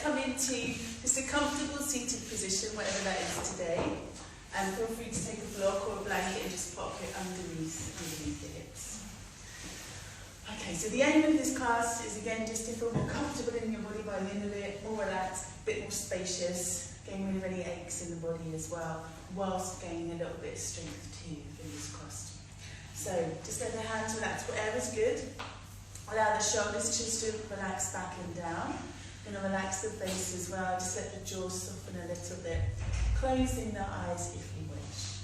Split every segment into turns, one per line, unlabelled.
come into just a comfortable seated position, whatever that is today. And feel free to take a block or a blanket and just pop it underneath the hips. Okay, so the aim of this class is again just to feel more comfortable in your body by the end of it, more relaxed, a bit more spacious, getting rid of any aches in the body as well, whilst gaining a little bit of strength too, fingers crossed. So just let the hands relax, whatever's good. Allow the shoulders just to relax back and down. Going to relax the face as well, just let the jaw soften a little bit. Closing the eyes if you wish.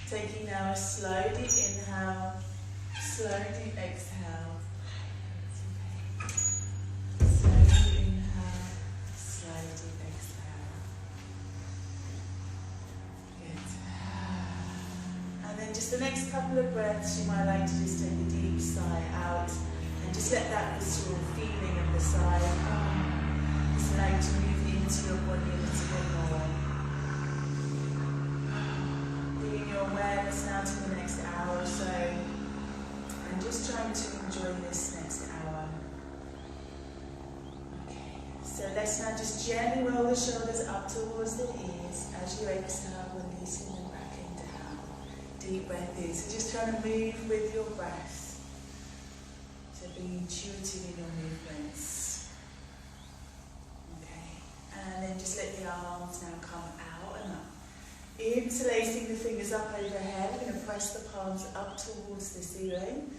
Taking now a slowly inhale, slowly exhale. Slowly inhale, slowly exhale. Good. And then just the next couple of breaths, you might like to just take a deep sigh out and just let that visceral feeling of the sigh just allow you to move into your body a little bit more. Bringing your awareness now to the next hour or so, and just trying to enjoy this next hour. Okay, so let's now just gently roll the shoulders up towards the ears as you exhale, releasing them back and down. Deep breath in. So just trying to move with your breath, to be intuitive in your movements. And then just let the arms now come out and up. Interlacing the fingers up overhead, we're going to press the palms up towards the ceiling.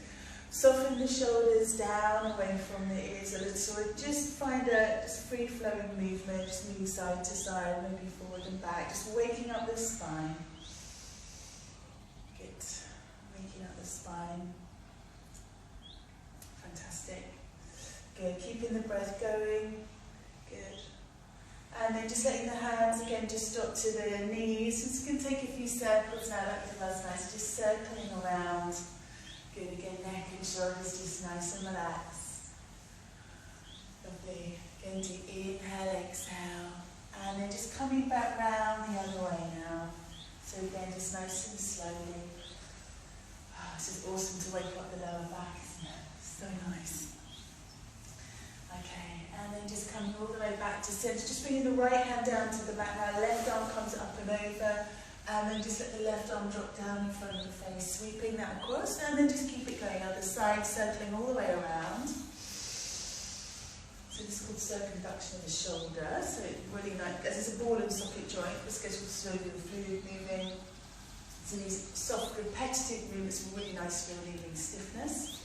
Soften the shoulders down away from the ears a little. Just find a free-flowing movement, just moving side to side, maybe forward and back. Just waking up the spine. Good. Waking up the spine. Fantastic. Good. Keeping the breath going. Good. And then just letting the hands again just drop to the knees. Just going to take a few circles now, like the last night. So just circling around. Good. Again, neck and shoulders just nice and relaxed. Lovely. Going to inhale, exhale. And then just coming back round the other way now. So again, just nice and slowly. Oh, it's just awesome to wake up the lower back, isn't it? So nice. Okay, and then just coming all the way back to centre. Just bringing the right hand down to the back now. Left arm comes up and over. And then just let the left arm drop down in front of the face. Sweeping that across. And then just keep it going. Other side, circling all the way around. So this is called circumfection of the shoulder. So it's really nice. As it's a ball and socket joint, this gets slowly the fluid moving. So these soft, repetitive movements are really nice for relieving stiffness.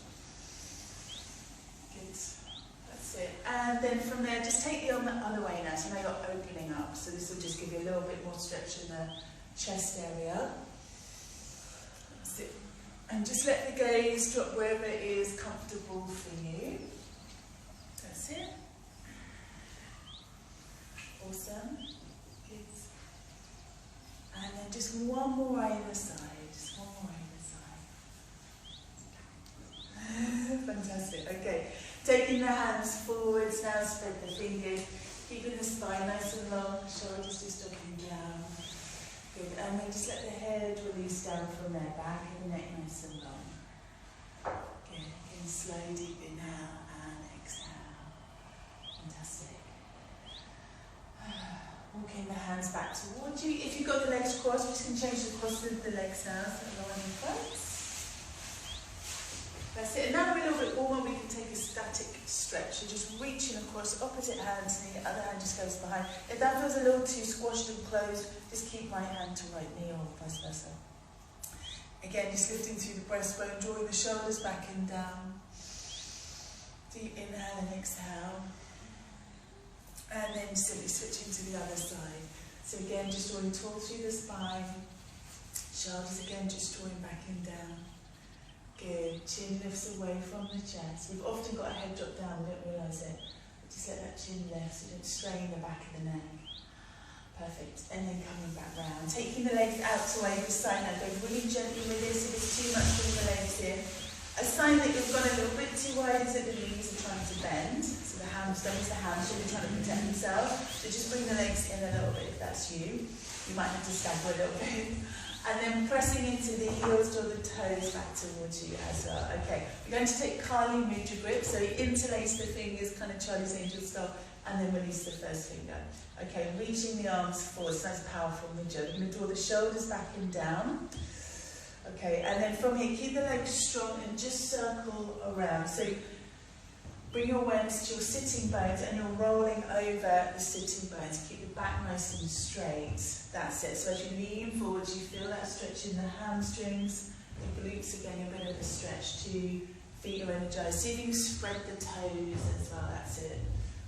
Good. And then from there, just take the arm the other way now. So now you're opening up. So this will just give you a little bit more stretch in the chest area. That's it. And just let the gaze drop wherever it is comfortable for you. That's it. Awesome. Good. And then just one more either side. Just one more either side. Fantastic. Okay. Taking the hands forwards now, spread the fingers, keeping the spine nice and long, shoulders just dropping down. Good, and then just let the head release down from there, back and the neck nice and long. Good, again, slow, deep inhale and exhale. Fantastic. Walking the hands back towards you. If you've got the legs crossed, we're just going to change the cross of the legs now, so long in front. That's it. And now we're a little bit warmer, we can take a static stretch. So just reaching across opposite hand to the other hand just goes behind. If that feels a little too squashed and closed, just keep right hand to right knee or vice versa. Again, just lifting through the breastbone, drawing the shoulders back and down. Deep inhale and exhale. And then simply switching to the other side. So again, just drawing tall through the spine. Shoulders again, just drawing back and down. Good. Chin lifts away from the chest. We've often got a head drop down, we don't realise it. But just let that chin lift so you don't strain the back of the neck. Perfect. And then coming back round. Taking the legs out to either side now. Go really gently with this. If it's too much, bring the legs in. A sign that you've gone a little bit too wide is that the knees are trying to bend. So the hands, don't use the hands, should be trying to protect themselves. So just bring the legs in a little bit if that's you. You might have to stagger a little bit. And then pressing into the heels or the toes back towards you as well. Okay, we're going to take Kali Mudra grip. So you interlace the fingers, kind of Charlie's Angel style, and then release the first finger. Okay, reaching the arms forward, it's nice powerful midget. We're going to draw the shoulders back and down. Okay, and then from here, keep the legs strong and just circle around. So bring your awareness to your sitting bones and you're rolling over the sitting bones. Keep the back nice and straight. That's it. So as you lean forward, you feel that stretch in the hamstrings, the glutes are getting a bit of a stretch too. Feet are energized. See if you can spread the toes as well. That's it.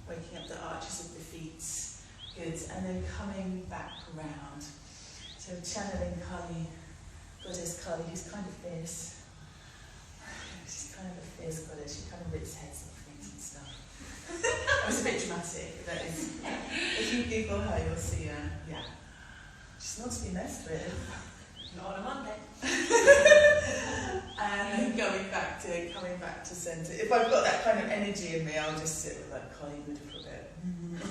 Waking up the arches of the feet. Good. And then coming back round. So channeling Kali, Goddess Kali, who's kind of fierce. She's kind of a fierce goddess. She kind of rips heads off things and stuff. That was a bit dramatic. That is. If you Google her, you'll see her. Yeah. She's not to be messed with.
Not on a Monday.
And then coming back to centre. If I've got that kind of energy in me, I'll just sit with like Kali Buddha for a bit.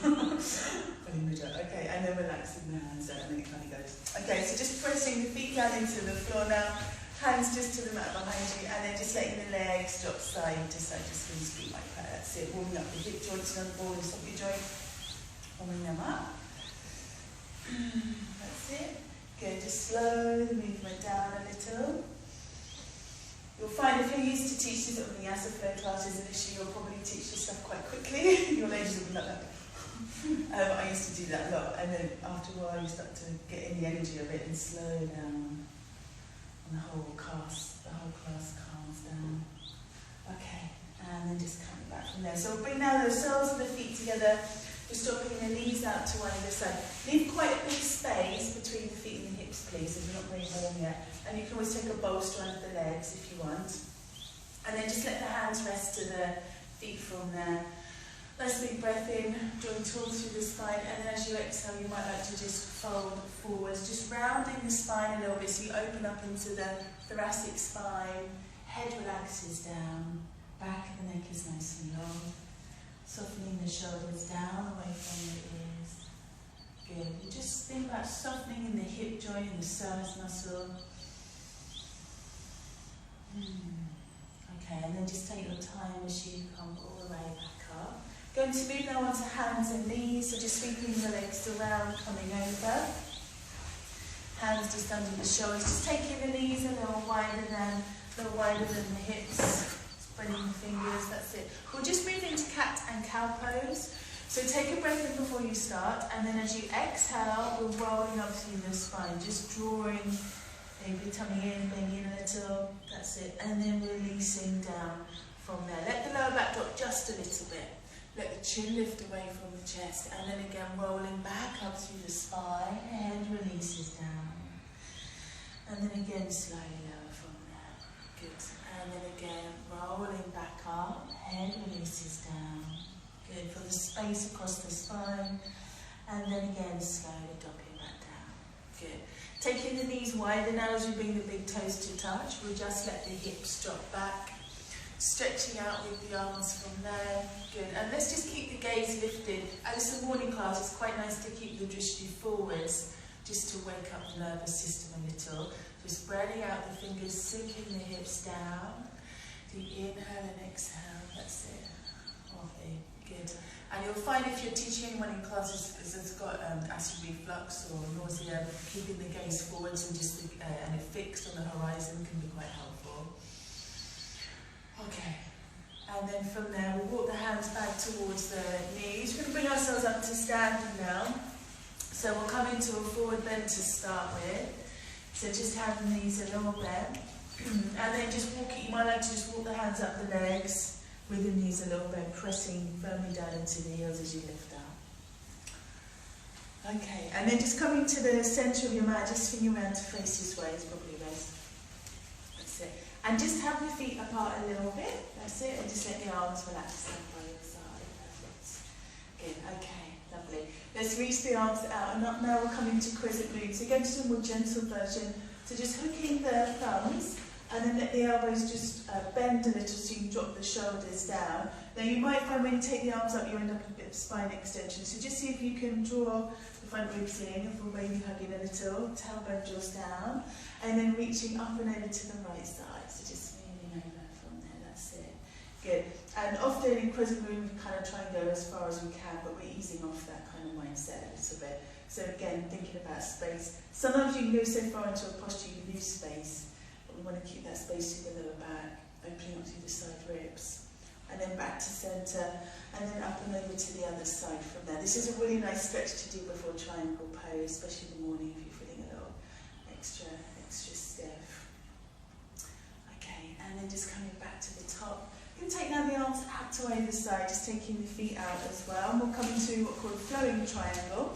Kali Buddha. Okay, and then relaxing the hands down, and then it kind of goes. Okay, so just pressing the feet down into the floor now. Hands just to the mat behind you, and then just letting the legs drop side to side, just with feet like that. That's it. Warming up the hip joints and the ball and socket joint. Warming them up. That's it. Good. Just slow the movement down a little. You'll find if you're used to teaching sort of vinyasa flow classes initially, you'll probably teach this stuff quite quickly. Your legs will be like that. I used to do that a lot, and then after a while you start to get in the energy of it and slow down. And the whole class calms down. Okay, and then just coming back from there. So we'll bring now the soles of the feet together. Just dropping the knees out to one either side. Leave quite a big space between the feet and the hips, please, if you're not very warm yet. And you can always take a bolster under the legs if you want. And then just let the hands rest to the feet from there. Nice big breath in, drawing tall through the spine. And then as you exhale, you might like to just fold forwards, just rounding the spine a little bit so you open up into the thoracic spine. Head relaxes down, back of the neck is nice and long. Softening the shoulders down away from the ears. Good. You just think about softening in the hip joint and the psoas muscle. Okay, and then just take your time as you come all the way back up. Going to move now onto hands and knees, so just sweeping the legs around, coming over. Hands just under the shoulders, just taking the knees a little wider than the hips. Spreading the fingers, that's it. We'll just move into cat and cow pose. So take a breath in before you start, and then as you exhale, we're rolling up through the spine, just drawing, maybe tummy in, bending a little, that's it, and then releasing down from there. Let the lower back drop just a little bit. Let the chin lift away from the chest, and then again rolling back up through the spine, head releases down. And then again slowly lower from there. Good. And then again, rolling back up, head releases down. Good, for the space across the spine. And then again, slowly dropping back down. Good. Taking the knees wider now as you bring the big toes to touch. We'll just let the hips drop back. Stretching out with the arms from there. Good. And let's just keep the gaze lifted. As it's a morning class, it's quite nice to keep the drishti forwards, just to wake up the nervous system a little. Just spreading out the fingers, sinking the hips down. Do inhale and exhale, that's it. Okay, good. And you'll find if you're teaching anyone in classes that's got acid reflux or nausea, keeping the gaze forwards and just and it fixed on the horizon can be quite helpful. Okay. And then from there, we'll walk the hands back towards the knees. We're going to bring ourselves up to standing now. So we'll come into a forward bend to start with. So just have the knees a little bit. And then just walk it, you might like to just walk the hands up the legs with the knees a little bit, pressing firmly down into the heels as you lift up. Okay, and then just coming to the centre of your mat, just swing around to face this way is probably best. That's it. And just have your feet apart a little bit, that's it, and just let the arms relax down by your side. Perfect. Good, okay, lovely. Let's reach the arms out and up now. We'll come into crescent moon. So go to a more gentle version. So just hooking the thumbs and then let the elbows just bend a little so you can drop the shoulders down. Now you might find when you take the arms up you end up with a bit of spine extension. So just see if you can draw the front ribs in, if we're maybe hugging a little, tailbone draws down, and then reaching up and over to the right side. So just moving over from there, that's it. Good. And often in crescent moon, we kind of try and go as far as we can, but we're easing off that kind of mindset a little bit. So again, thinking about space. Sometimes you can go so far into a posture you lose space, but we want to keep that space through the lower back, opening up through the side ribs. And then back to centre, and then up and over to the other side from there. This is a really nice stretch to do before triangle pose, especially in the morning if you're feeling a little extra stiff. Okay, and then just coming back to the top. You can take now the arms out to either side, just taking the feet out as well. And we'll come into what we call a flowing triangle.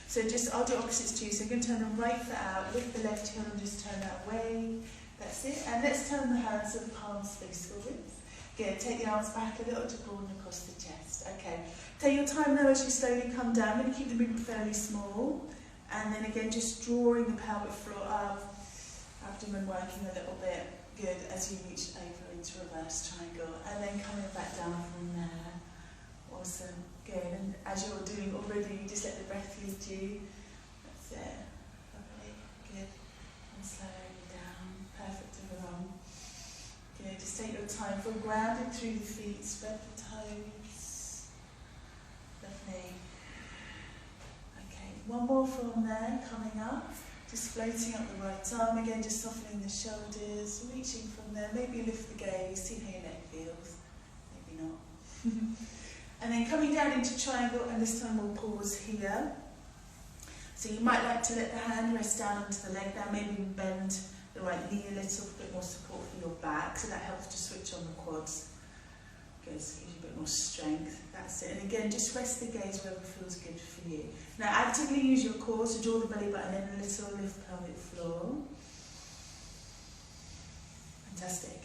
So I'll do opposites to you. So I'm going to turn the right foot out, lift the left heel and just turn that way. That's it. And let's turn the hands so the palms face forwards. Good. Take the arms back a little to broaden across the chest. Okay. Take your time though as you slowly come down. I'm going to keep the movement fairly small. And then again, just drawing the pelvic floor up. Abdomen working a little bit. Good. As you reach over into reverse triangle. And then coming back down from there. Awesome. Good. And as you're doing already, just let the breath lead you. That's it. Lovely. Good. And slowly down. Perfect in the wrong. Good. Just take your time. Feel grounded through the feet. Spread the toes. Lovely. Okay. One more from there. Coming up. Just floating up the right arm. Again, just softening the shoulders. Reaching from there. Maybe lift the gaze. See how your neck feels. Maybe not. And then coming down into triangle, and this time we'll pause here. So you might like to let the hand rest down onto the leg now, maybe bend the right knee a little, a bit more support for your back, so that helps to switch on the quads. Good, so gives you a bit more strength. That's it. And again, just rest the gaze wherever feels good for you. Now actively use your core to draw the belly button in a little, lift pelvic floor. Fantastic.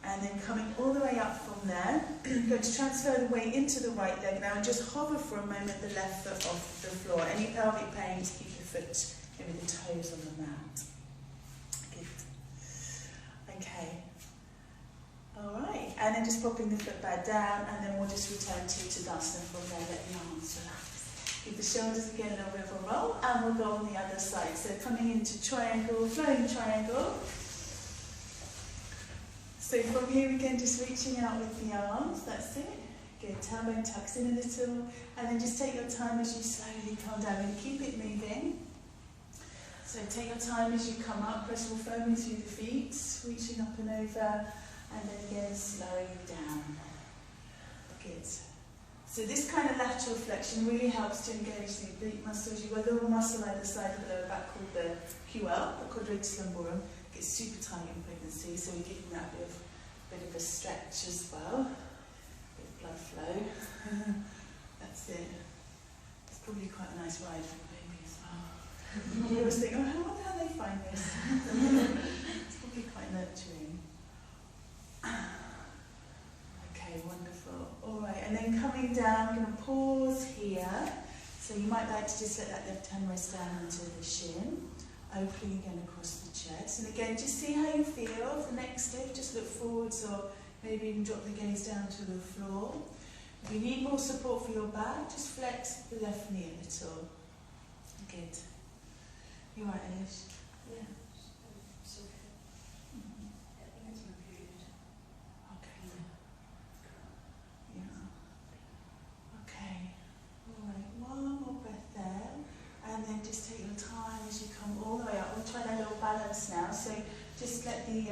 And then coming all the way up from there, I'm going to transfer the weight into the right leg now and just hover for a moment the left foot off the floor. Any pelvic pain, just keep your foot, maybe the toes on the mat. Good. Okay. Alright, and then just popping the foot back down, and then we'll just return to Tadasana from there, let the arms relax. Give the shoulders again a little bit of a roll, and we'll go on the other side. So coming into triangle, flowing triangle. So from here again, just reaching out with the arms, that's it. Good, tailbone tucks in a little, and then just take your time as you slowly come down and keep it moving. So take your time as you come up, press more firmly through the feet, reaching up and over, and then again slowing down. Good. So this kind of lateral flexion really helps to engage the oblique muscles. You've got a little muscle either side of the lower back called the QL, the quadratus lumborum. Gets super tight in pregnancy, so we're giving that a bit of a stretch as well. A bit of blood flow. That's it. It's probably quite a nice ride for the baby as well. You always think, oh, I wonder how they find this. It's probably quite nurturing. Okay, wonderful. Alright, and then coming down, I'm going to pause here. So you might like to just let that left hand rest down onto the shin. Opening again across the chest. And again, just see how you feel. For the next step, just look forwards or maybe even drop the gaze down to the floor. If you need more support for your back, just flex the left knee a little. Good. You all right, Elish? Yeah.
It's okay. I think it's my period.
Okay. Yeah. Okay. All right. One more breath there. And then just take your time as you come all the way up. We'll try that little balance now. So just let the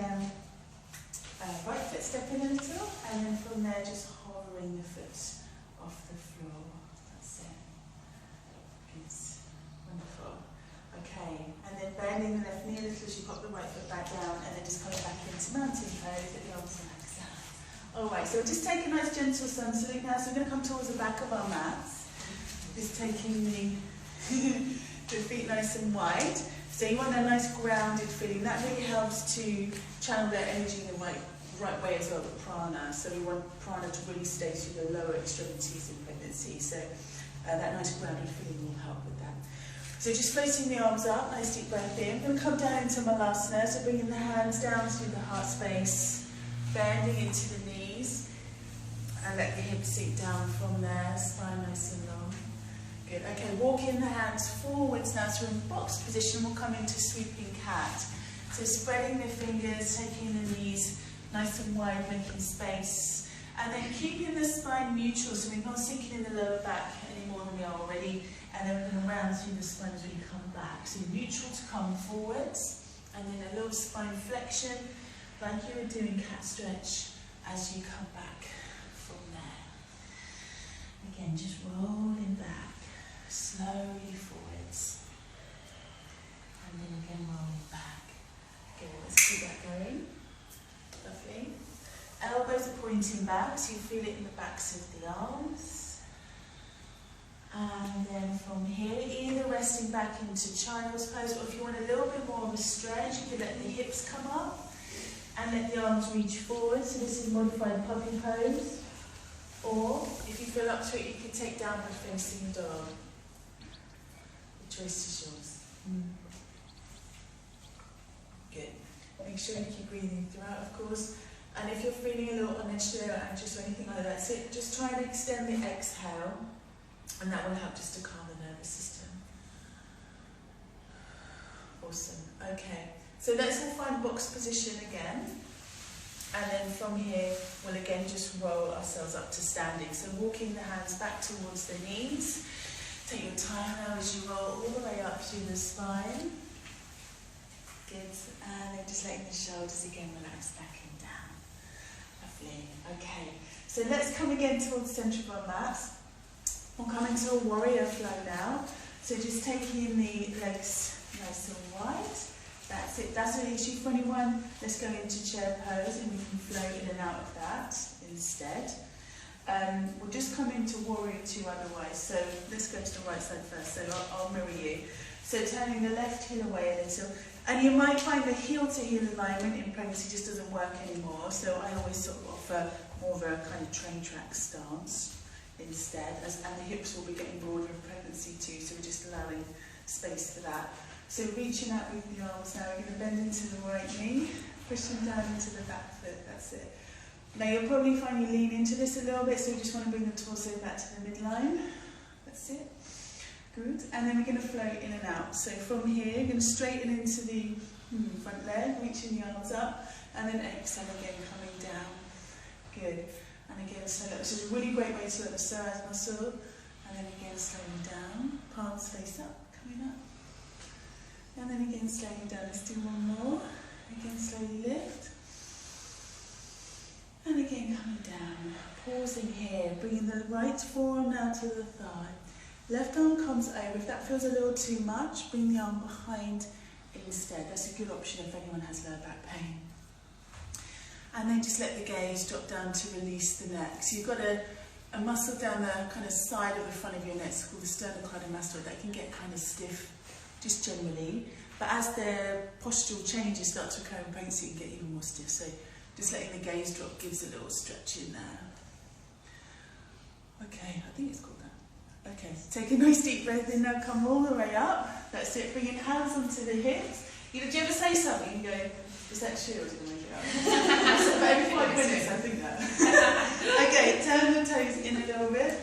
right foot step in a little, and then from there just hovering the foot off the floor. That's it. Good. Wonderful. Okay. And then bending the left knee a little as you pop the right foot back down, and then just coming back into mountain pose. Let the arms relax out. Alright, so we'll just take a nice gentle sun salute now. So we're going to come towards the back of our mats. Just taking the feet nice and wide. So you want a nice grounded feeling. That really helps to channel that energy in the right way as well, the prana. So we want prana to really stay through the lower extremities in pregnancy. So that nice grounded feeling will help with that. So just floating the arms up, nice deep breath in. I'm going to come down into Malasana. So bringing the hands down through the heart space, bending into the knees, and let the hips sink down from there, spine nice and long. Good. Okay, walking the hands forwards now, so we're in box position. We'll come into sweeping cat. So spreading the fingers, taking the knees nice and wide, making space. And then keeping the spine neutral, so we're not sinking in the lower back any more than we are already. And then we're going to round through the spine as we come back. So neutral to come forwards, and then a little spine flexion, like you were doing cat stretch, as you come back from there. Again, just rolling back, slowly forwards. And then again, rolling back. Good, let's keep that going. Lovely. Elbows are pointing back, so you feel it in the backs of the arms. And then from here, either resting back into child's pose, or if you want a little bit more of a stretch, you can let the hips come up and let the arms reach forward. So this is modified puppy pose. Or if you feel up to it, you can take downward facing dog. The choice is yours. Good. Make sure you keep breathing throughout, of course. And if you're feeling a little on edge or anxious or anything like that, so just try and extend the exhale, and that will help just to calm the nervous system. Awesome. Okay. So let's all find box position again. And then from here, we'll again just roll ourselves up to standing. So walking the hands back towards the knees. Take your time now as you roll all the way up through the spine. Good. And then just letting the shoulders again relax back and down. Lovely. Okay. So let's come again towards the centre of our mat. We'll come into a warrior flow now. So just taking the legs nice and wide. That's it. That's an issue for anyone. Let's go into chair pose and we can flow in and out of that instead. We'll just come into warrior 2 otherwise. So let's go to the right side first. So I'll mirror you. So turning the left heel away a little. And you might find the heel to heel alignment in pregnancy just doesn't work anymore. So I always sort of offer more of a kind of train track stance instead. And the hips will be getting broader in pregnancy too. So we're just allowing space for that. So reaching out with the arms now, we're going to bend into the right knee, pushing down into the back foot, that's it. Now you'll probably find you lean into this a little bit, so you just want to bring the torso back to the midline. That's it. Good. And then we're going to flow in and out. So from here, you're going to straighten into the front leg, reaching the arms up, and then exhale again, coming down. Good. And again, slow up. So it's a really great way to let the psoas muscle. And then again, slowing down, palms face up, coming up. And then again, slowing down. Let's do one more. Again, slowly lift. And again, coming down. Pausing here. Bringing the right forearm now to the thigh. Left arm comes over. If that feels a little too much, bring the arm behind instead. That's a good option if anyone has lower back pain. And then just let the gaze drop down to release the neck. So you've got a muscle down the kind of side of the front of your neck. It's called the sternocleidomastoid. That can get kind of stiff just generally, but as the postural changes start to occur in pregnancy, you can get even more stiff. So just letting the gaze drop gives a little stretch in there. Okay, I think it's called that. Okay, take a nice deep breath in now, come all the way up. That's it, bring your hands onto the hips. Do you ever say something and go, is that true or is it going to make it up? So about every 5 minutes I think that. Okay, turn the toes in a little bit.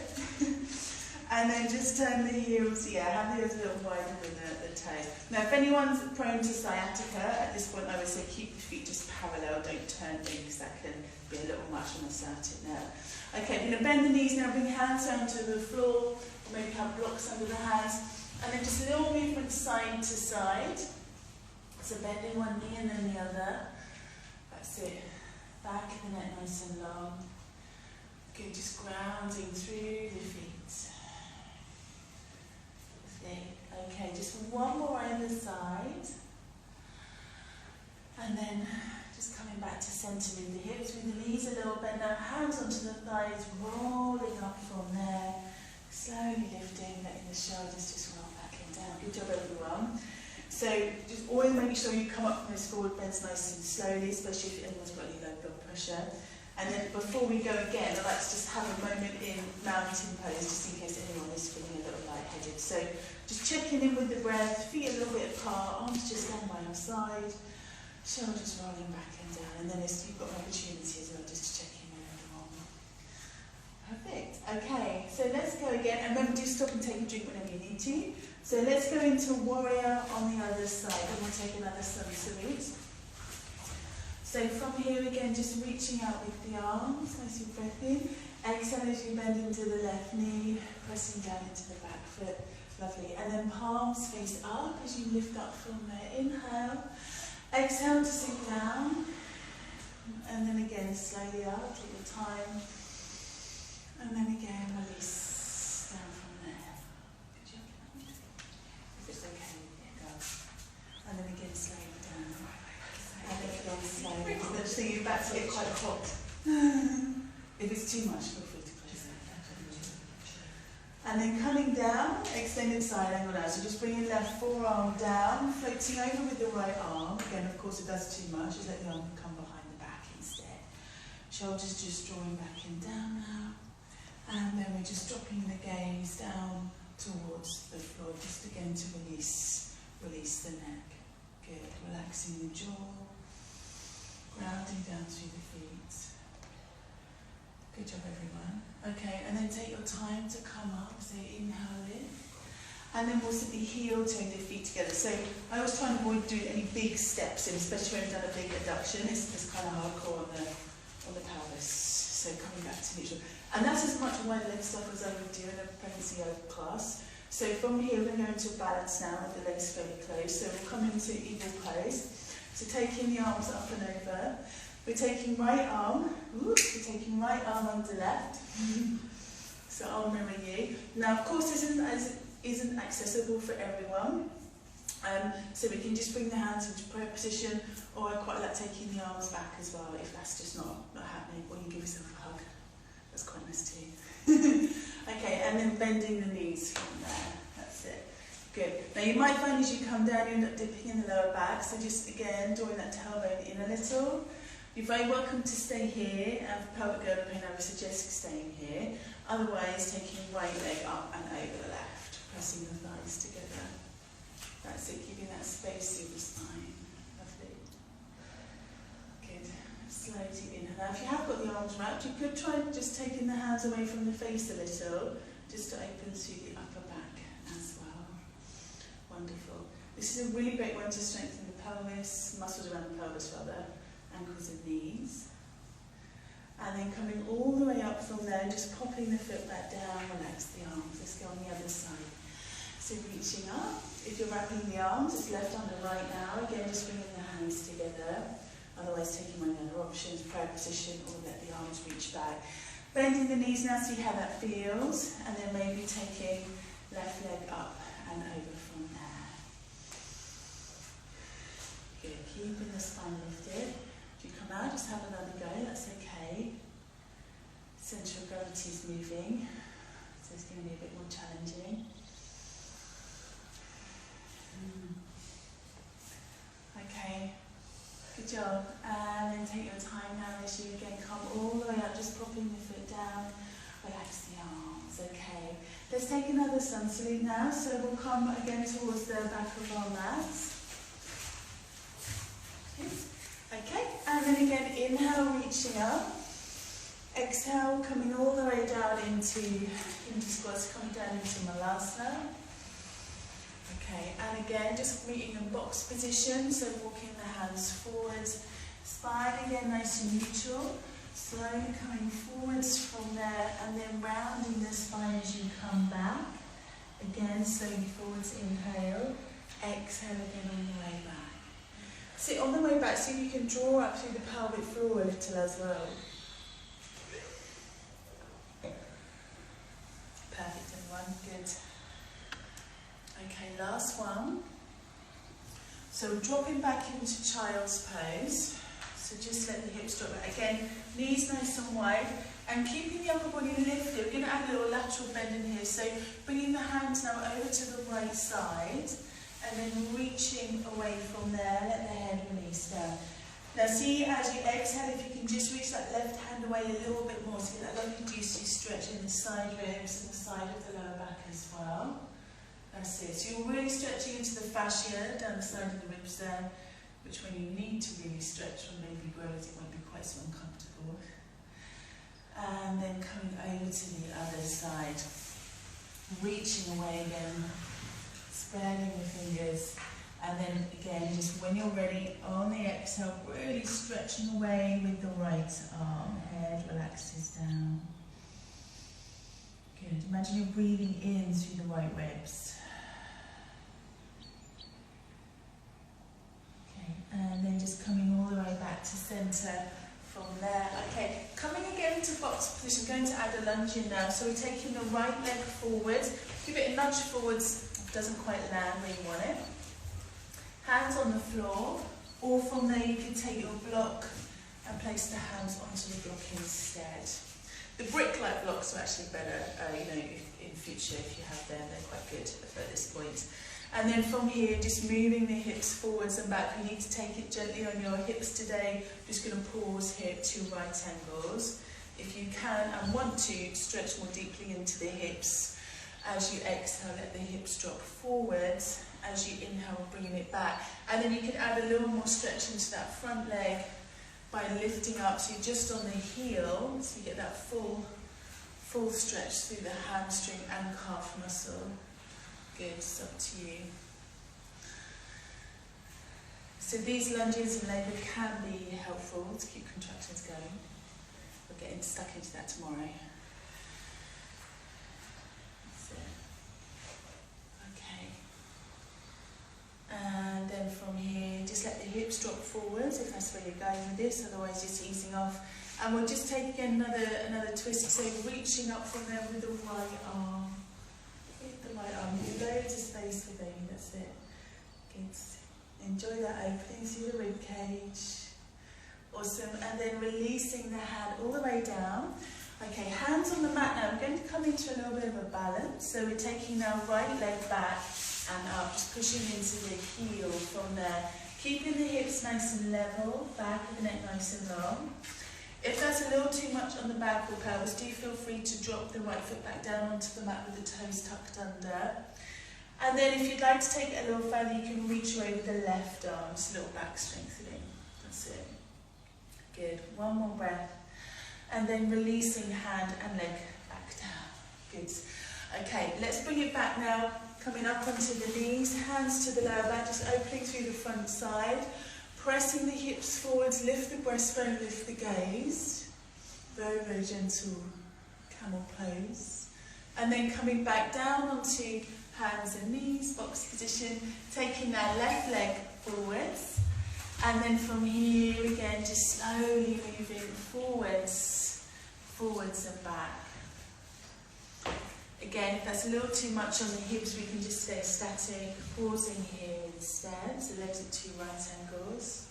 And then just turn the heels, have the heels a little wider than the toes. Now, if anyone's prone to sciatica, at this point I would say keep the feet just parallel, don't turn in, because that can be a little much on the sciatic nerve. Okay, we're going to bend the knees now, bring hands down to the floor, or maybe have blocks under the hands, and then just a little movement side to side. So bending one knee and then the other. That's it. Back of the neck nice and long. Good, just grounding through the feet. Okay, just one more either side. And then just coming back to centre with the hips, with the knees a little bent now, hands onto the thighs, rolling up from there. Slowly lifting, letting the shoulders just roll back and down. Good job, everyone. So just always make sure you come up from those forward bends nice and slowly, especially if anyone's got any low blood pressure. And then before we go again, I like to just have a moment in mountain pose, just in case anyone is feeling a little lightheaded. So just checking in with the breath, feet a little bit apart, arms just down by your side, shoulders rolling back and down. And then you've got an opportunity as well just to check in with everyone. Perfect. Okay, so let's go again. And remember, do stop and take a drink whenever you need to. So let's go into warrior on the other side, and we'll take another sun salute. So from here again, just reaching out with the arms as you breath in. Exhale as you bend into the left knee, pressing down into the back foot. Lovely. And then palms face up as you lift up from there. Inhale. Exhale to sink down. And then again, slowly up, take your time. And then again, release down from there. Good job. If it's okay, go. And then again, slowly down. And then again, slowly. So you're about to get quite hot. If it's too much, feel free to close it. And then coming down, extended side angle now. So just bring your left forearm down, floating over with the right arm. Again, of course, it does too much. Just let the arm come behind the back instead. Shoulders just drawing back and down now. And then we're just dropping the gaze down towards the floor, just again to release the neck. Good. Relaxing the jaw, grounding down through the feet. Good job, everyone. Okay, and then take your time to come up. So inhale in. And then we'll simply heel turn the feet together. So I always try and avoid doing any big steps in, especially when I've done a big adduction. It's kind of hardcore on the pelvis. So coming back to neutral. And that's as much wide leg stuff as I would do in a pregnancy yoga class. So from here, we're going to go into a balance now with the legs fairly close. So we'll come into eagle pose. So taking the arms up and over. We're taking right arm under left. So I'll mirror you. Now, of course, this isn't accessible for everyone. So we can just bring the hands into prayer position, or I quite like taking the arms back as well, if that's just not happening, or you give yourself a hug. That's quite nice too. Okay, and then bending the knees from there. That's it. Good. Now you might find as you come down, you end up dipping in the lower back, so just again, drawing that tailbone in a little. You're very welcome to stay here, and for pelvic girdle pain I would suggest staying here. Otherwise, taking right leg up and over the left, pressing the thighs together. That's it, keeping that space through the spine. Lovely. Good. Slowly inhale. Now, if you have got the arms wrapped, you could try just taking the hands away from the face a little, just to open through the upper back as well. Wonderful. This is a really great one to strengthen the pelvis, muscles around the pelvis rather, ankles and knees. And then coming all the way up from there, just popping the foot back down, relax the arms. Let's go on the other side. So reaching up, if you're wrapping the arms, it's left under right now. Again, just bringing the hands together. Otherwise, taking one of the other options, prayer position, or let the arms reach back. Bending the knees now, see how that feels. And then maybe taking left leg up and over from there. Good, keeping the spine lifted. If you come out, just have another go, that's okay. Centre of gravity is moving, so it's going to be a bit more challenging. Okay, good job. And then take your time now as you again come all the way up, just popping the foot down, relax the arms. Okay, let's take another sun salute now. So we'll come again towards the back of our mats. Okay, and then again, inhale, reaching up. Exhale, coming all the way down into squats, coming down into Malasana. Okay, and again, just meeting in box position, so walking the hands forwards. Spine again, nice and neutral. Slowly coming forwards from there, and then rounding the spine as you come back. Again, slowly forwards, inhale. Exhale again on the way back. So on the way back, see if you can draw up through the pelvic floor a little as well. Perfect, everyone. Good. Okay, last one. So dropping back into child's pose. So just let the hips drop back. Again, knees nice and wide. And keeping the upper body lifted. We're going to add a little lateral bend in here. So bringing the hands now over to the right side. And then reaching away from there. Let the head release down. Now see, as you exhale, if you can just reach that left hand away a little bit more. So get that lovely juicy stretch in the side ribs and the side of the lower back as well. That's it. So you're really stretching into the fascia down the side of the ribs there, which when you need to really stretch when baby grows, it won't be quite so uncomfortable. And then coming over to the other side, reaching away again, spreading the fingers, And then again, just when you're ready, on the exhale, really stretching away with the right arm. Head relaxes down. Good. Imagine you're breathing in through the right ribs. Okay, and then just coming all the way back to centre from there. Okay, coming again to box position, going to add a lunge in now. So we're taking the right leg forwards, give it a nudge forwards, if it doesn't quite land where you want it. Hands on the floor, or from there you can take your block and place the hands onto the block instead. The brick-like blocks are actually better, in future if you have them, they're quite good at this point. And then from here, just moving the hips forwards and back. You need to take it gently on your hips today. I'm just going to pause here at 2 right angles. If you can and want to, stretch more deeply into the hips. As you exhale, let the hips drop forwards. As you inhale, bringing it back. And then you can add a little more stretch into that front leg by lifting up. So you're just on the heel, so you get that full stretch through the hamstring and calf muscle. Good, it's up to you. So these lunges in labour can be helpful to keep contractions going. We'll get stuck into that tomorrow. And then from here, just let the hips drop forwards if that's where you're going with this, otherwise just easing off. And we'll just take again another twist, so reaching up from there with the right arm. With the right arm, loads of space for baby, that's it. Good. Enjoy that opening through the rib cage. Awesome. And then releasing the hand all the way down. Okay, hands on the mat now. We're going to come into a little bit of a balance. So we're taking now right leg back and up, just pushing into the heel from there. Keeping the hips nice and level, back of the neck nice and long. If that's a little too much on the back or pelvis, do feel free to drop the right foot back down onto the mat with the toes tucked under. And then if you'd like to take it a little further, you can reach away with the left arm, just a little back strengthening. That's it. Good. One more breath. And then releasing hand and leg back down. Good. Okay, let's bring it back now. Coming up onto the knees, hands to the lower back, just opening through the front side. Pressing the hips forwards, lift the breastbone, lift the gaze. Very, very gentle camel pose. And then coming back down onto hands and knees, box position. Taking that left leg forwards. And then from here again, just slowly moving forwards and back. Again, if that's a little too much on the hips, we can just stay static, pausing here instead. So legs at 2 right angles.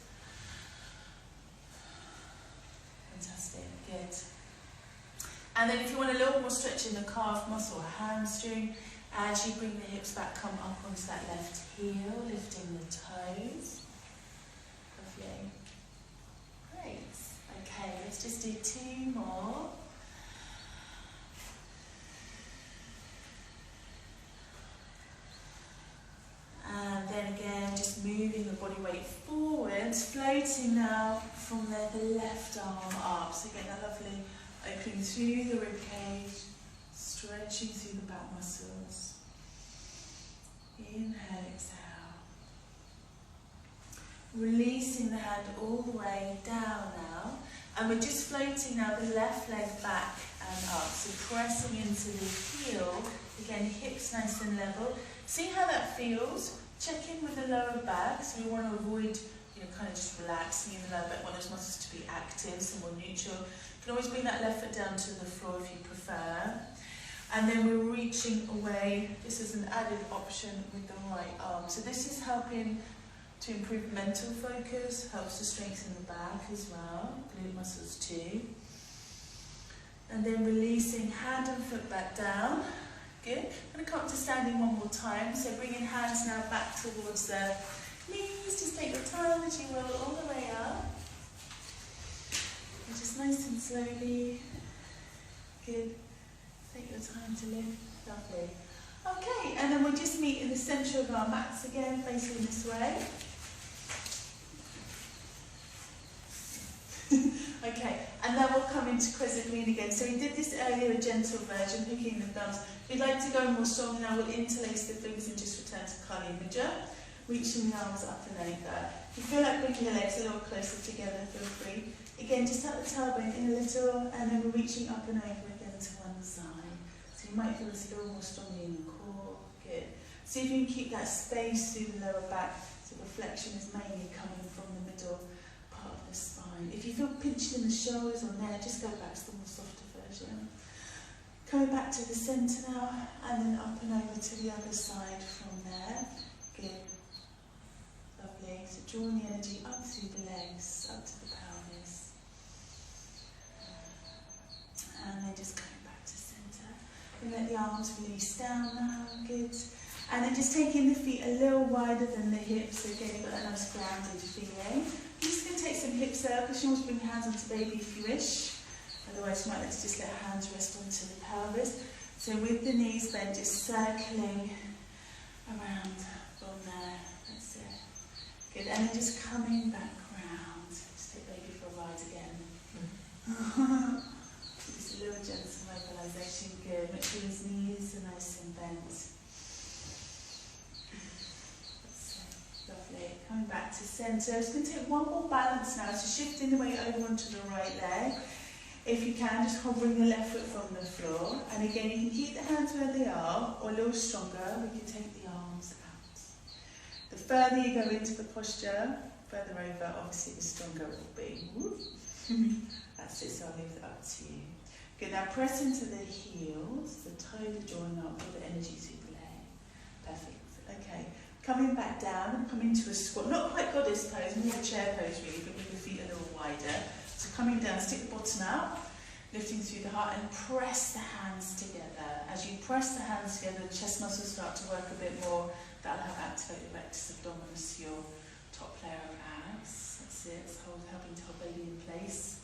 Fantastic, good. And then if you want a little more stretch in the calf muscle or hamstring, as you bring the hips back, come up onto that left heel, lifting the toes. Lovely. Great. Okay, let's just do 2 more. And then again, just moving the body weight forwards, floating now from there, the left arm up. So getting that lovely opening through the rib cage, stretching through the back muscles. Inhale, exhale. Releasing the hand all the way down now. And we're just floating now the left leg back and up. So pressing into the heel. Again, hips nice and level. See how that feels? Check in with the lower back. So we want to avoid, kind of just relaxing in the lower back. We want those muscles to be active, so more neutral. You can always bring that left foot down to the floor if you prefer. And then we're reaching away. This is an added option with the right arm. So this is helping to improve mental focus, helps to strengthen the back as well, glute muscles too. And then releasing hand and foot back down. Good. I'm going to come up to standing one more time. So bringing hands now back towards the knees. Just take your time as you will all the way up. And just nice and slowly. Good. Take your time to lift. Lovely. Okay, and then we'll just meet in the centre of our mats again, facing this way. Okay, and then we'll come into crescent moon again. So we did this earlier, a gentle version, picking the thumbs. If you'd like to go more strong now, we'll interlace the fingers and just return to Kali Mudra. reaching the arms up and over. If you feel like bringing the legs a little closer together, feel free. Again, just tuck the tailbone in a little, and then we're reaching up and over again to one side. So you might feel this a little more strongly in the core. Good. See if you can keep that space through the lower back, so reflection is mainly coming from the middle part of the spine. If you feel pinched in the shoulders or neck, just go back to the more softer version. Coming back to the centre now, and then up and over to the other side from there. Good. Lovely. So drawing the energy up through the legs, up to the pelvis. And then just coming back to centre. And let the arms release down now. Good. And then just taking the feet a little wider than the hips. So again, you've got a nice grounded feeling. I'm just going to take some hip circles. You want to bring hands onto baby if you wish. Otherwise, you might like to just let hands rest onto the pelvis. So with the knees bent, just circling around from there. That's it. Good. And then just coming back round. Just take baby for a ride again. Just a little gentle mobilisation. Good. Make sure his knees are nice and bent. That's it. Lovely. Coming back to centre. Just going to take one more balance now. So shifting the weight over onto the right leg. If you can, just hovering the left foot from the floor. And again, you can keep the hands where they are, or a little stronger, we can take the arms out. The further you go into the posture, further over, obviously the stronger it will be. That's it, so I'll leave it up to you. Good, now press into the heels, the toes are drawing up, all the energy through the leg. Perfect, okay. Coming back down and coming to a squat, not quite goddess pose, more a chair pose really, but with the feet a little wider. So coming down, stick the bottom out, lifting through the heart and press the hands together. As you press the hands together, the chest muscles start to work a bit more. That'll help activate the rectus abdominis, your top layer of abs. That's it, it's helping to hold baby in place.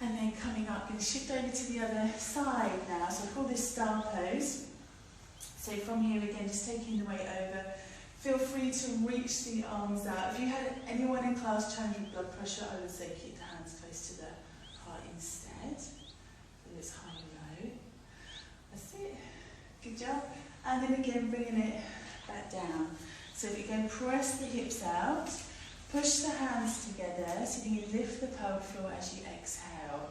And then coming up, going to shift over to the other side now. So I call this star pose. So from here again, just taking the weight over. Feel free to reach the arms out. If you had anyone in class challenging blood pressure, I would say keep the hands close to the heart instead. So it's high and low. That's it. Good job. And then again, bringing it back down. So again, press the hips out. Push the hands together so you can lift the pelvic floor as you exhale.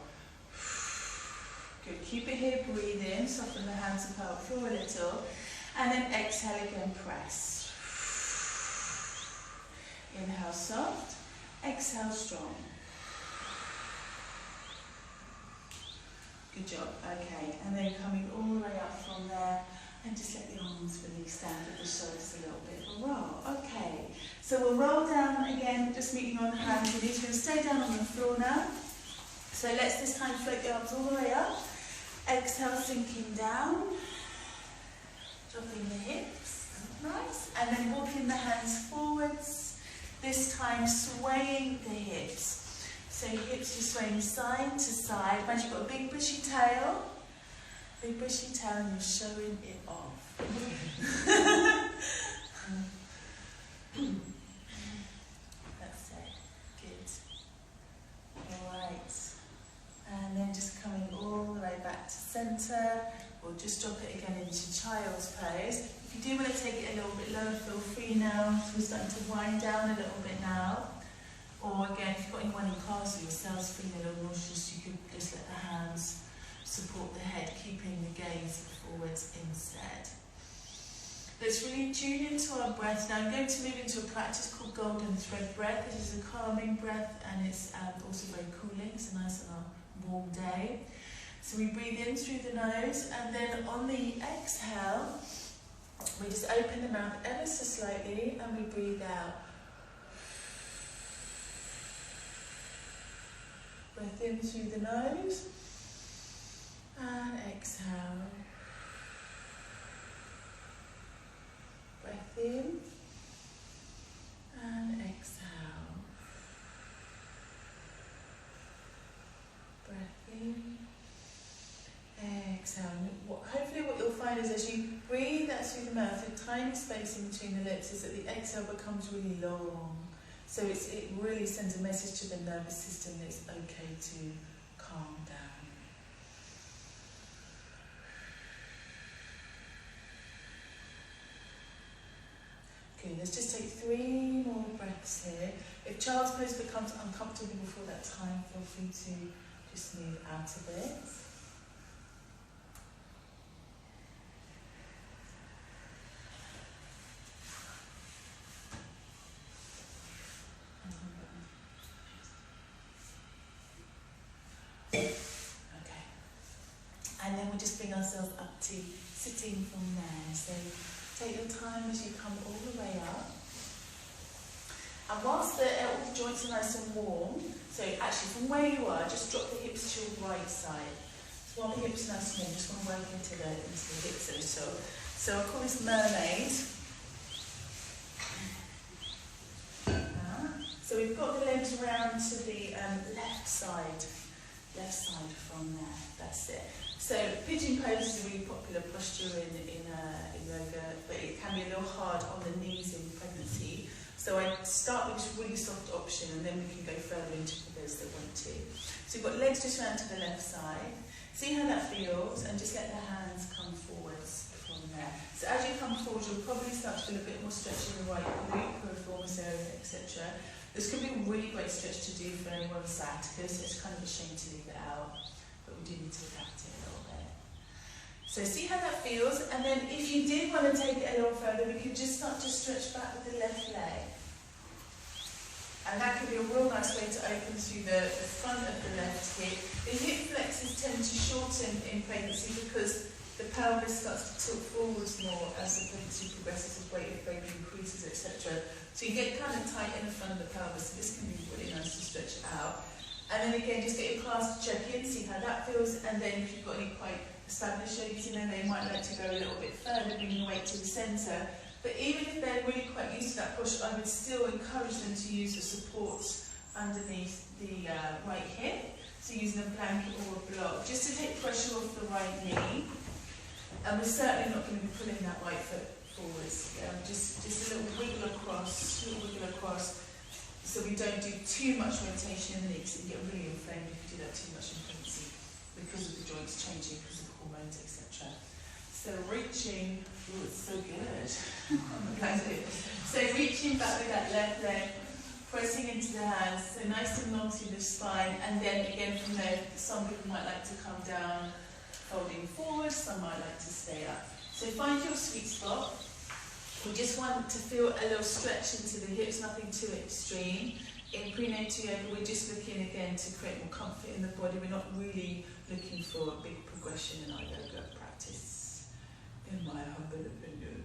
Good. Keep it here, breathe in, soften the hands and pelvic floor a little. And then exhale again, press. Inhale soft, exhale strong. Good job, okay. And then coming all the way up from there, and just let the arms release down, give the shoulders a little bit of a roll. Okay, so we'll roll down again, just meeting on the hands and knees. We're going to stay down on the floor now. So let's this time float the arms all the way up. Exhale, sinking down. Dropping the hips, nice. And then walking the hands forwards. This time swaying the hips. So hips just swaying side to side. Imagine you've got a big bushy tail. Big bushy tail and you're showing it off. That's it. Good. Alright. And then just coming all the way back to centre. We'll just drop it again into child's pose. If you do want to take it a little bit lower, feel free now. So we're starting to wind down a little bit now. Or again, if you've got anyone in class or yourselves feeling a little nauseous, you could just let the hands support the head, keeping the gaze forwards instead. Let's really tune into our breath. Now I'm going to move into a practice called Golden Thread Breath. This is a calming breath and it's also very cooling. It's a nice and warm day. So we breathe in through the nose and then on the exhale, we just open the mouth ever so slightly and we breathe out. Breath in through the nose and exhale. Breath in and exhale. Breath in. Exhale. Hopefully what you'll find is as you breathe out through the mouth, a tiny space in between the lips is that the exhale becomes really long. So it really sends a message to the nervous system that it's okay to calm down. Good. Let's just take 3 more breaths here. If child's pose becomes uncomfortable before that time, feel free to just move out of it. Okay. And then we'll just bring ourselves up to sitting from there. So take your time as you come all the way up. And whilst all the joints are nice and warm, so actually from where you are, just drop the hips to your right side. So while the hips are nice and warm, just want to work into the hips a little. So I'll call this mermaid. So we've got the legs round to the left side from there. That's it. So pigeon pose is a really popular posture in yoga, but it can be a little hard on the knees in pregnancy. So I start with this really soft option, and then we can go further into for those that want to. So we've got legs just round to the left side. See how that feels, and just let the hands come forwards from there. So as you come forward, you'll probably start to feel a bit more stretch in the right glute, piriformis area, etc. This could be a really great stretch to do for anyone sciatica, so it's kind of a shame to leave it out, but we do need to adapt it a little bit. So see how that feels, and then if you did want to take it a little further, we could just start to stretch back with the left leg. And that could be a real nice way to open through the front of the left hip. The hip flexors tend to shorten in pregnancy because the pelvis starts to tilt forwards more as the pregnancy progresses, as weight of baby increases, etc. So you get kind of tight in the front of the pelvis, so this can be really nice to stretch out. And then again, just get your class to check in, see how that feels, and then if you've got any quite established shapes, you know, they might like to go a little bit further, bringing the weight to the centre. But even if they're really quite used to that posture, I would still encourage them to use the supports underneath the right hip. So using a blanket or a block, just to take pressure off the right knee. And we're certainly not going to be pulling that right foot forwards. Just a little wiggle across, so we don't do too much rotation in the knee, because it can get really inflamed if you do that too much in pregnancy, because of the joints changing, because of hormones, etc. So reaching, oh, it's so good. So reaching back with that left leg, pressing into the hands, so nice and long through the spine, and then again from there, some people might like to come down, folding forward, some might like to stay up. So find your sweet spot. We just want to feel a little stretch into the hips, nothing too extreme. In prenatal yoga, we're just looking again to create more comfort in the body. We're not really looking for a big progression in our yoga practice, in my humble opinion.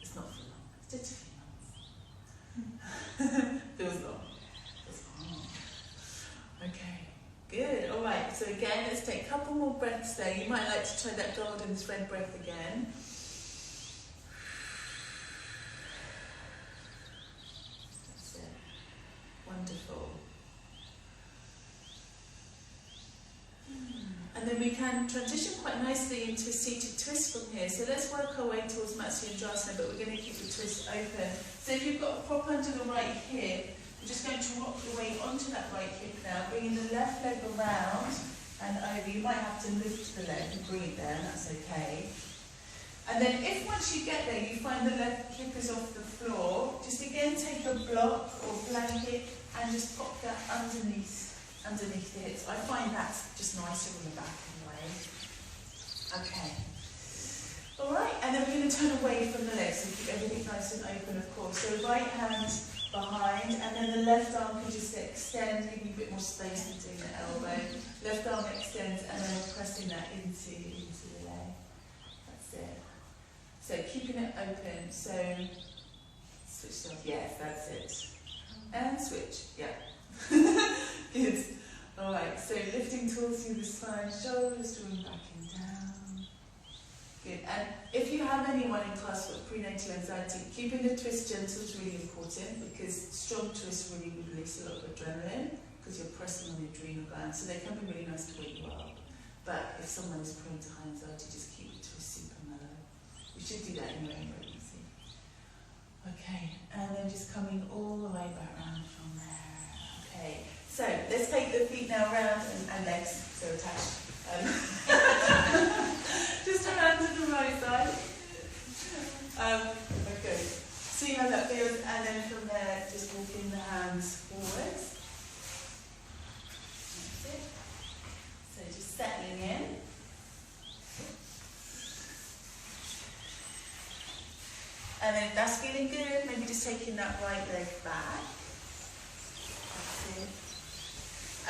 It's not for long, it's just a few months. Feels long. Okay, good. All right, so again, let's take a couple more breaths there. You might like to try that golden thread breath again. That's it. Wonderful. And then we can transition quite nicely into a seated twist from here. So let's work our way towards Matsyendrasana, but we're going to keep the twist open. So if you've got a prop under the right hip, we're just going to rock the weight onto that right hip now, bringing the left leg around and over. You might have to lift the leg and bring it there, and that's okay. And then if once you get there, you find the left hip is off the floor, just again take a block or blanket and just pop that underneath the hips. I find that's just nicer on the back anyway. Okay. Alright, and then we're going to turn away from the legs, so keep everything nice and open, of course. So right hand behind, and then the left arm can just extend, give you a bit more space between the elbow. Left arm extends, and then we're pressing that into the leg. That's it. So keeping it open. So switch off. Yes, that's it. And switch. Yeah. Good. All right. So lifting towards through the spine, shoulders drawing back and down. Good. And if you have anyone in class with prenatal anxiety, keeping the twist gentle is really important, because strong twists really release a lot of adrenaline because you're pressing on the adrenal gland. So they can be really nice to wake you up. But if someone is prone to high anxiety, just keep the twist super mellow. We should do that in your own pregnancy. Okay. And then just coming all the way back around from there. Okay. So let's take the feet now round and legs, so attached. Just around to the right side. Okay. See how that feels, and then from there, just walking the hands forwards. That's it. So just settling in. And then if that's feeling good, maybe just taking that right leg back. That's it.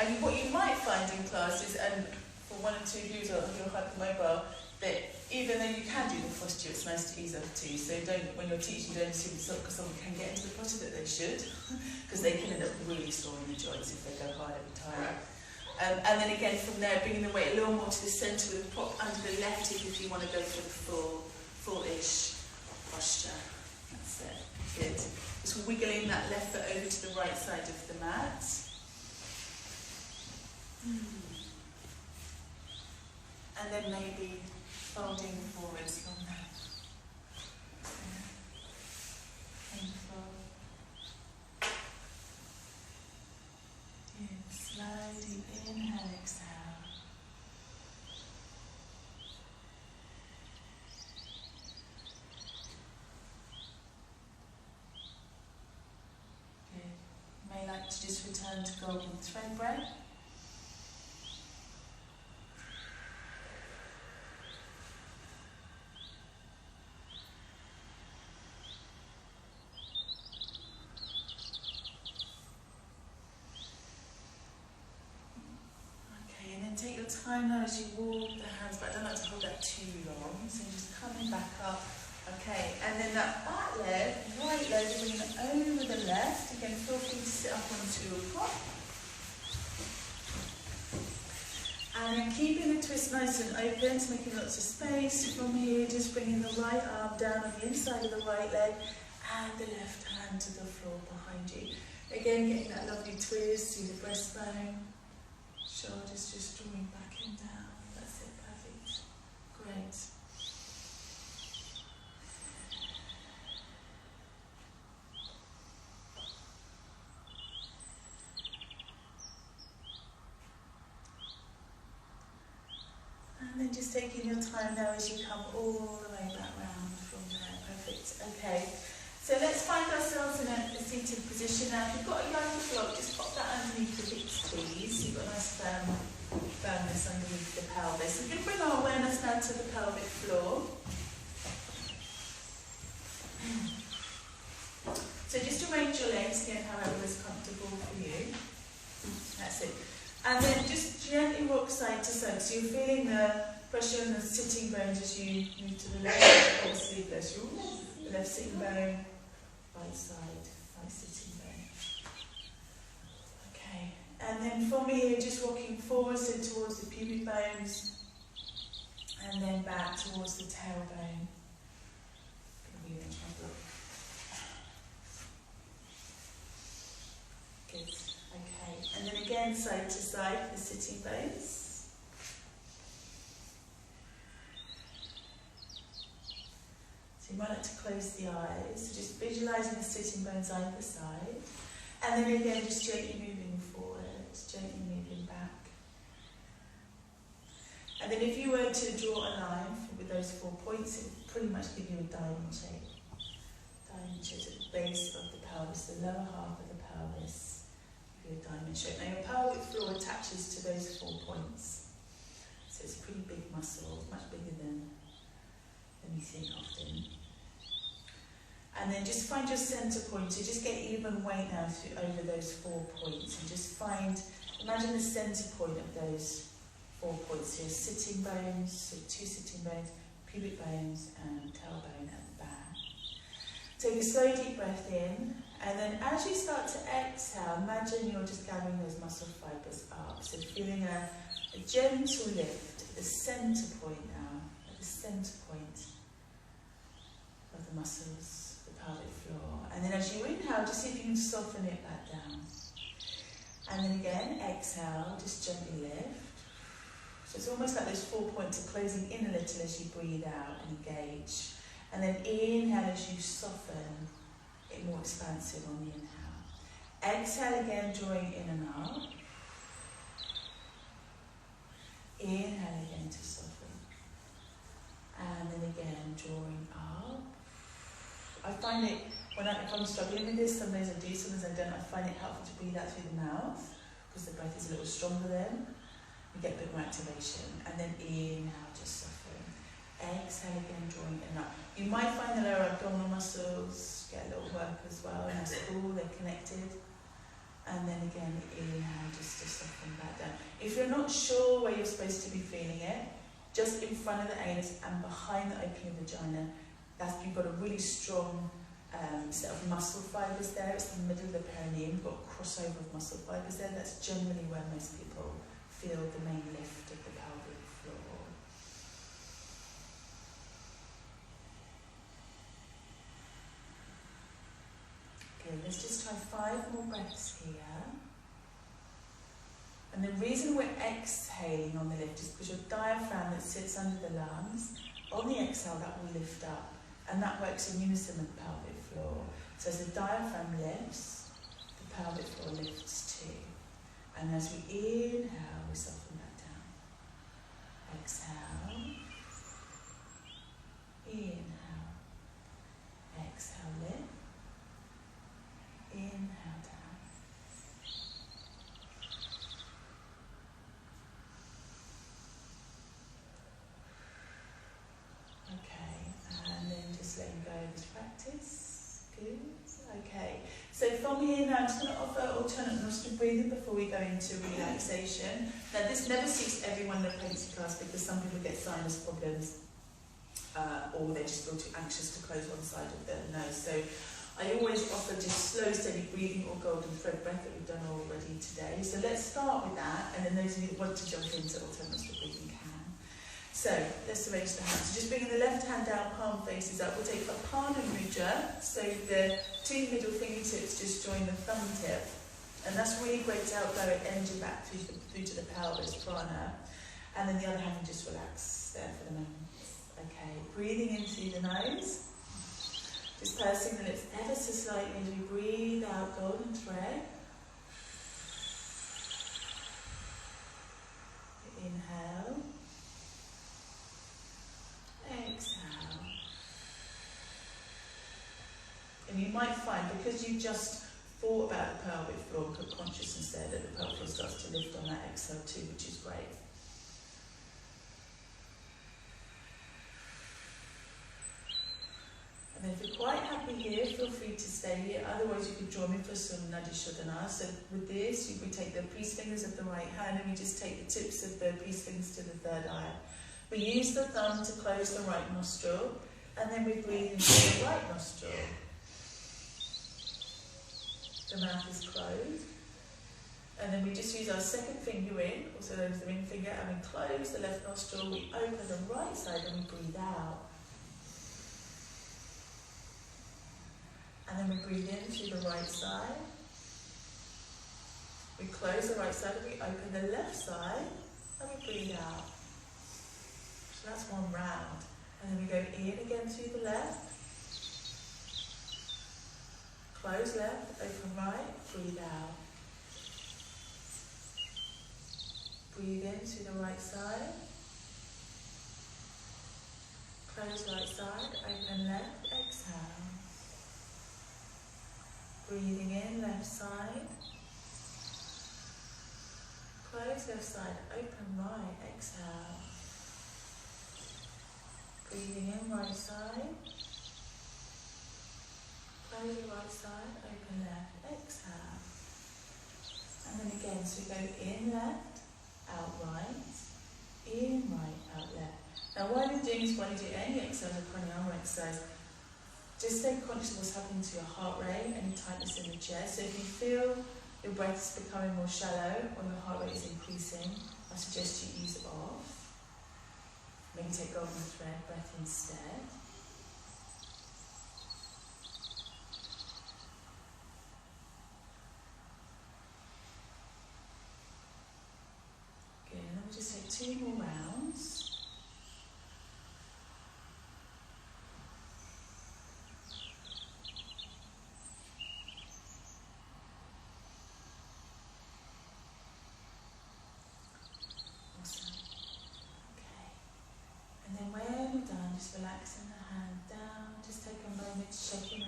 And what you might find in classes, and for one or two who are hypermobile, that even though you can do the posture, it's nice to ease up too. So don't, when you're teaching, don't assume because someone can get into the posture that they should, because they can end up really sore in the joints if they go hard every time. And then again from there, bringing the weight a little more to the centre with a prop under the left hip if you want to go for the full-ish posture. That's it. Good. Just wiggling that left foot over to the right side of the mat. And then maybe folding forwards from that. Wonderful. Good. Slowly inhale, exhale. Good. You may like to just return to golden thread breath. Take your time now as you walk the hands back. I don't like to hold that too long, so just coming back up. Okay, and then that back leg, right leg, bringing it over the left. Again, feel free to sit up onto your prop. And then keeping the twist nice and open, so making lots of space. From here, just bringing the right arm down on the inside of the right leg and the left hand to the floor behind you. Again, getting that lovely twist through the breastbone. Shoulders just drawing back and down. That's it, perfect. Great. And then just taking your time now as you come all the way back round from there. Perfect. Okay. So let's find ourselves in a seated position now. If you've got a yoga block, just pop that underneath the hips, please. So you've got a nice firmness underneath the pelvis. So we can bring our awareness now to the pelvic floor. So just arrange your legs again, however is comfortable for you. That's it. And then just gently rock side to side. So you're feeling the pressure on the sitting bones as you move to the left. Obviously, bless you. The left sitting bone. Right side, right sitting bone. Okay, and then from here, just walking forward, so towards the pubic bones, and then back towards the tailbone. Good, okay, and then again, side to side, the sitting bones. You might like to close the eyes, so just visualising the sitting bones either side, and then again just gently moving forward, gently moving back. And then if you were to draw a line with those 4 points, it would pretty much give you a diamond shape. Diamond shape at the base of the pelvis, the lower half of the pelvis, give you a diamond shape. Now your pelvic floor attaches to those 4 points, so it's a pretty big muscle, much bigger than you think often. And then just find your centre point, so just get even weight now over those 4 points, and just imagine the centre point of those 4 points here, sitting bones, so 2 sitting bones, pubic bones and tailbone at the back. Take a slow deep breath in, and then as you start to exhale, imagine you're just gathering those muscle fibres up, so feeling a gentle lift at the centre point now, at the centre point of the muscles. Pelvic floor, and then as you inhale, just see if you can soften it back down, and then again exhale, just gently lift. So it's almost like those 4 points are closing in a little as you breathe out and engage, and then inhale as you soften it, more expansive on the inhale. Exhale again, drawing in and up. Inhale again to soften, and then again drawing up. I find it, if I'm struggling with this, sometimes I do, sometimes I don't, I find it helpful to breathe out through the mouth, because the breath is a little stronger then. You get a bit more activation. And then inhale, just soften. Exhale again, drawing it up. You might find the lower abdominal muscles get a little work as well, and that's cool, they're connected. And then again, inhale, just to soften back down. If you're not sure where you're supposed to be feeling it, just in front of the anus and behind the opening vagina, you've got a really strong set of muscle fibres there. It's the middle of the perineum. You've got a crossover of muscle fibres there. That's generally where most people feel the main lift of the pelvic floor. Okay, let's just try 5 more breaths here. And the reason we're exhaling on the lift is because your diaphragm that sits under the lungs, on the exhale that will lift up. And that works in unison with the pelvic floor. So as the diaphragm lifts, the pelvic floor lifts too. And as we inhale, we soften back down. Exhale. Inhale. Exhale, lift. Inhale down. Okay, and then just letting go of this practice. Good. Okay. So from here now, I'm just going to offer alternate nostril breathing before we go into relaxation. Now this never suits everyone in the pregnancy class because some people get sinus problems or they just feel too anxious to close one side of their nose. So I always offer just slow, steady breathing or golden thread breath that we've done already today. So let's start with that, and then those of you that want to jump into alternate nostril breathing can. So let's arrange the hands. So just bringing the left hand down, palm faces up. We'll take Apana Mudra, so the 2 middle fingertips just join the thumb tip. And that's really great to help direct energy back through to the pelvis, prana. And then the other hand, just relax there for the moment. Okay, breathing in through the nose. Just pursing the lips ever so slightly as we breathe out, golden thread. Inhale. Exhale. And you might find, because you just thought about the pelvic floor and put consciousness there, that the pelvic floor starts to lift on that exhale too, which is great. And if you're quite happy here, feel free to stay here. Otherwise, you could join me for some Nadi Shodhana. So with this, you would take the peace fingers of the right hand and we just take the tips of the peace fingers to the third eye. We use the thumb to close the right nostril, and then we breathe into the right nostril. The mouth is closed. And then we just use our second finger in, also known as the ring finger, and we close the left nostril, we open the right side and we breathe out. And then we breathe in through the right side. We close the right side and we open the left side and we breathe out. So that's one round. And then we go in again through the left. Close left, open right, breathe out. Breathe in through the right side. Close right side, open left, exhale. Breathing in, left side. Close left side, open right, exhale. Breathing in, right side. Close the right side, open left, exhale. And then again, so we go in left, out right, in right, out left. Now while you're doing this, while you do any exercise or pranayama exercise, just stay conscious of what's happening to your heart rate, any tightness in the chest. So if you feel your breath is becoming more shallow or your heart rate is increasing, I suggest you ease it off. Maybe take golden thread breath instead. Good, and then we'll just take 2 more rounds. Relaxing the hand down, just take a moment shaking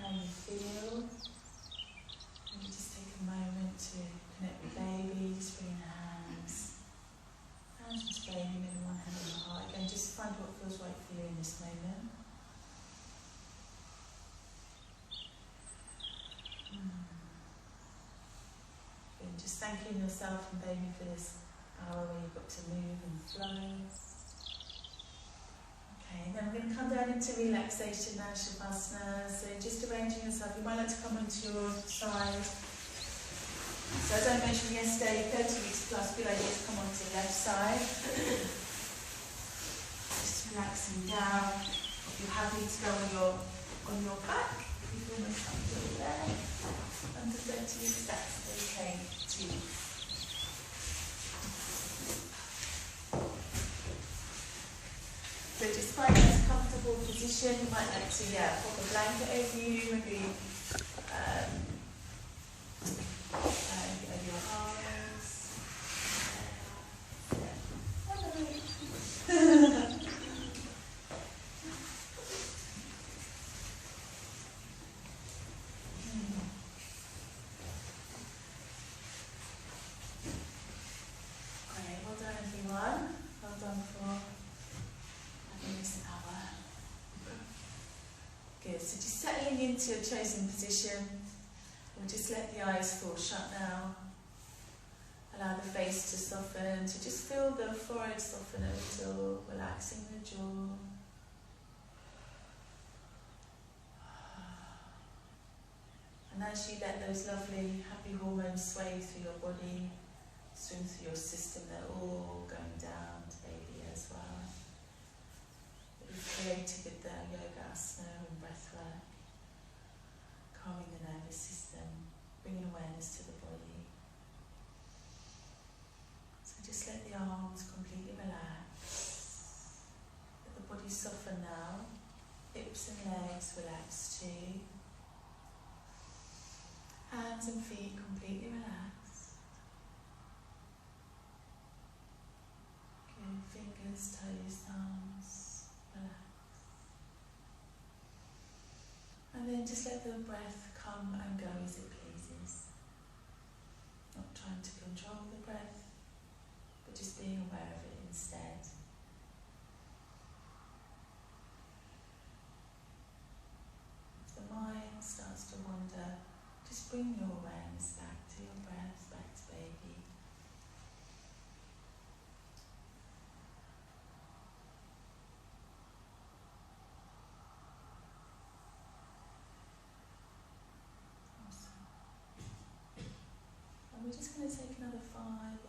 just thanking yourself and baby for this hour where you've got to move and flow. Okay, and then we're going to come down into relaxation now, Shavasana. So just arranging yourself. You might like to come onto your side. So as I mentioned yesterday, 30 weeks plus, good idea to come onto the left side. Just relaxing down. If you're happy to go on your back, you can almost comfortable there. Under 30 weeks, that's okay too. So just find a nice comfortable position. You might like to pop a blanket over you, maybe over your arms. Great, well done everyone. Well done for having this hour. Good, so just settling into your chosen position. We'll just let the eyes fall shut now. Allow the face to soften, to just feel the forehead soften a little, relaxing the jaw. And as you let those lovely, happy hormones sway through your body, swim through your system, they're all going down to baby as well. That we've created with the yoga asana and breath work, calming the nervous system, bringing awareness to the body. So just let the arms completely relax. Let the body soften now. Hips and legs relax too. Hands and feet completely relaxed. Good. Fingers, toes, thumbs, relax. And then just let the breath come and go as it pleases. Not trying to control the breath, but just being aware of it instead. If the mind starts to wander, just bring your awareness back to your breath, back to baby. Awesome. And we're just going to take another 5